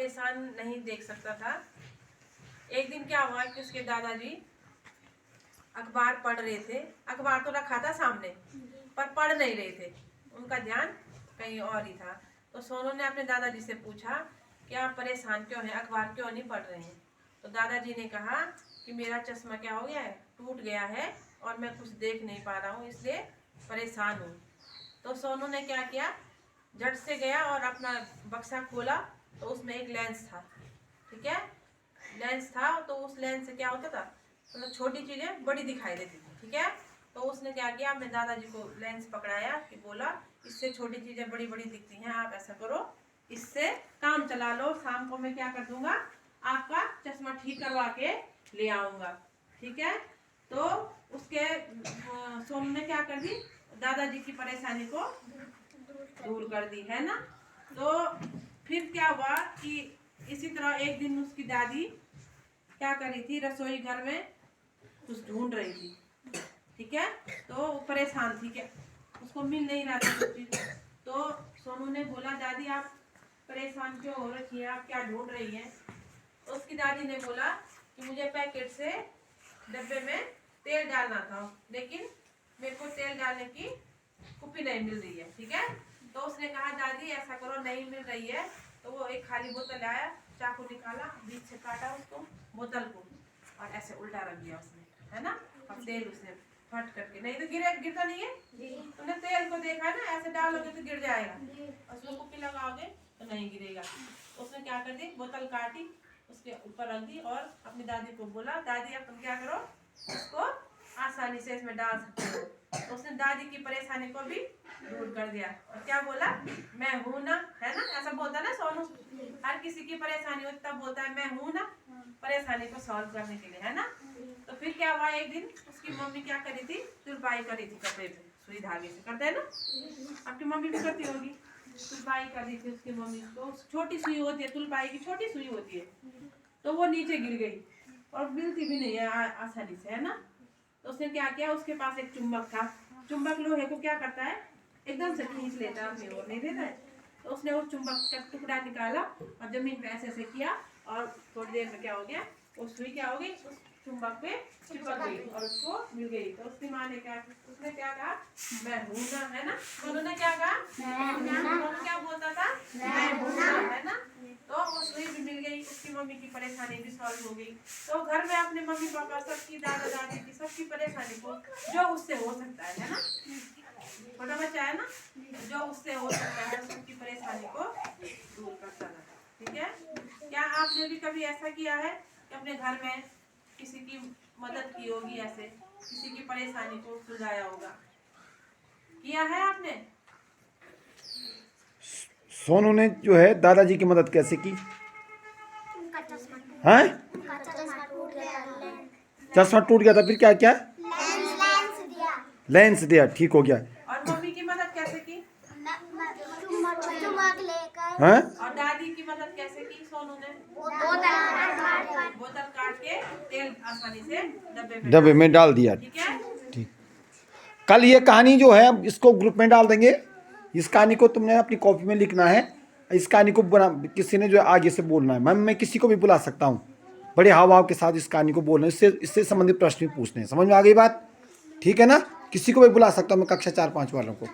परेशान नहीं देख सकता था। एक दिन क्या हुआ कि उसके दादाजी अखबार पढ़ रहे थे। अखबार तो रखा था सामने पर पढ़ नहीं रहे थे, उनका ध्यान कहीं और ही था। तो सोनू ने अपने दादाजी से पूछा कि आप परेशान क्यों हैं, अखबार क्यों नहीं पढ़ रहे हैं। तो दादाजी ने कहा कि मेरा चश्मा क्या हो गया है, टूट गया है और मैं कुछ देख नहीं पा रहा हूँ, इसलिए परेशान हूँ। तो सोनू ने क्या किया, झट से गया और अपना बक्सा खोला तो उसमें एक लेंस था। ठीक है, लेंस था तो उस लेंस से क्या होता था, मतलब छोटी चीजें बड़ी दिखाई देती थी। ठीक है, तो उसने क्या किया, अपने दादाजी को लेंस पकड़ाया कि बोला इससे छोटी चीजें बड़ी बड़ी दिखती हैं, आप ऐसा करो इससे काम चला लो, शाम को मैं क्या कर दूंगा, आपका चश्मा ठीक करवा के ले आऊंगा। ठीक है, तो उसके सोनू ने क्या कर दी, दादाजी की परेशानी को दूर कर दी, है ना। तो फिर क्या हुआ कि इसी तरह एक दिन उसकी दादी क्या कर रही थी, रसोई घर में कुछ ढूंढ रही थी। ठीक है, तो वो परेशान थी, क्या उसको मिल नहीं रहा था कुछ चीज। तो सोनू ने बोला दादी आप परेशान क्यों हो रखी है, आप क्या ढूंढ रही हैं। तो उसकी दादी ने बोला कि मुझे पैकेट से डब्बे में तेल डालना था, लेकिन मेरे को तेल डालने की कुप्पी नहीं मिल रही है। ठीक है, तो उसने कहा दादी ऐसा करो, नहीं मिल रही है। तो वो एक खाली बोतल आया, चाकू निकाला, बीच से काटा उसको बोतल को और ऐसे उल्टा रख दिया उसने, है ना। और तेल उसने फट करके, नहीं तो गिरता नहीं है, तुमने तेल को देखा ना, ऐसे डालोगे तो गिर जाएगा, उसमें कुप्पी लगाओगे तो नहीं गिरेगा। उसने क्या कर दी, बोतल काटी, उसके ऊपर रख दी और अपनी दादी को बोला दादी अपन क्या करो, इसको आसानी से इसमें डाल सकते हो। तो उसने दादी की परेशानी को भी दूर कर दिया और क्या बोला, मैं हूं ना, है ना, ऐसा बोलता ना सोनू, हर किसी की परेशानी हो तब बोलता है मैं हूं ना, परेशानी को सॉल्व करने के लिए, है ना। तो फिर क्या हुआ, एक दिन उसकी मम्मी क्या करी थी, तुरपाई करी थी कपड़े पे सुई धागे से, करते है ना, आपकी मम्मी भी करती होगी। तुरपाई कर दी थी उसकी मम्मी, तो छोटी सुई होती है, तुरपाई की छोटी सुई होती है, तो वो नीचे गिर गई और मिलती भी नहीं है आसानी से, है ना। तो उसने क्या किया, उसके पास एक चुंबक था, चुंबक लोहे को क्या करता है, एकदम से खींच लेता है, अपनी ओर नहीं देता है। तो उसने वो चुंबक का टुकड़ा निकाला और जमीन पे ऐसे किया और थोड़ी देर में क्या हो गया, वो सुई क्या हो गई, उस चुंबक पे चिपक गई और उसको मिल गई। तो उसकी माँ ने क्या, उसने क्या कहा, मैं हूं ना, है ना। बोलो ना, क्या कहा, मैं क्या बोलता था, मैं हूं ना, है ना। तो वो सुई भी मिल गई, उसकी मम्मी की परेशानी भी सॉल्व हो गई। तो घर में अपने मम्मी पापा सबकी, दादा दादी की सबकी परेशानी को जो उससे हो सकता है ना, छोटा बच्चा है ना, जो उससे हो सकता है सबकी परेशानी को दूर करता है। ठीक है, क्या आपने भी कभी ऐसा किया है कि अपने घर में किसी की मदद की होगी, ऐसे किसी की परेशानी को सुलझाया होगा, किया है आपने। सोनू ने जो है दादाजी की मदद कैसे की, हैं, चश्मा टूट गया था, फिर क्या क्या, लेंस दिया, ठीक हो गया। और मम्मी की मदद कैसे की, हैं, और दादी की मदद कैसे की सोनू ने, बोतल काट के तेल आसानी से डब्बे में डाल दिया। ठीक है, ठीक, कल ये कहानी जो है इसको ग्रुप में डाल देंगे। इस कहानी को तुमने अपनी कॉपी में लिखना है, इस कहानी को बना किसी ने जो है आगे से बोलना है। मैं किसी को भी बुला सकता हूँ, बड़े हाव भाव के साथ इस कहानी को बोलना है, इससे संबंधित प्रश्न भी पूछने हैं। समझ में आ गई बात, ठीक है ना। किसी को भी बुला सकता हूँ मैं, कक्षा 4-5 वालों को।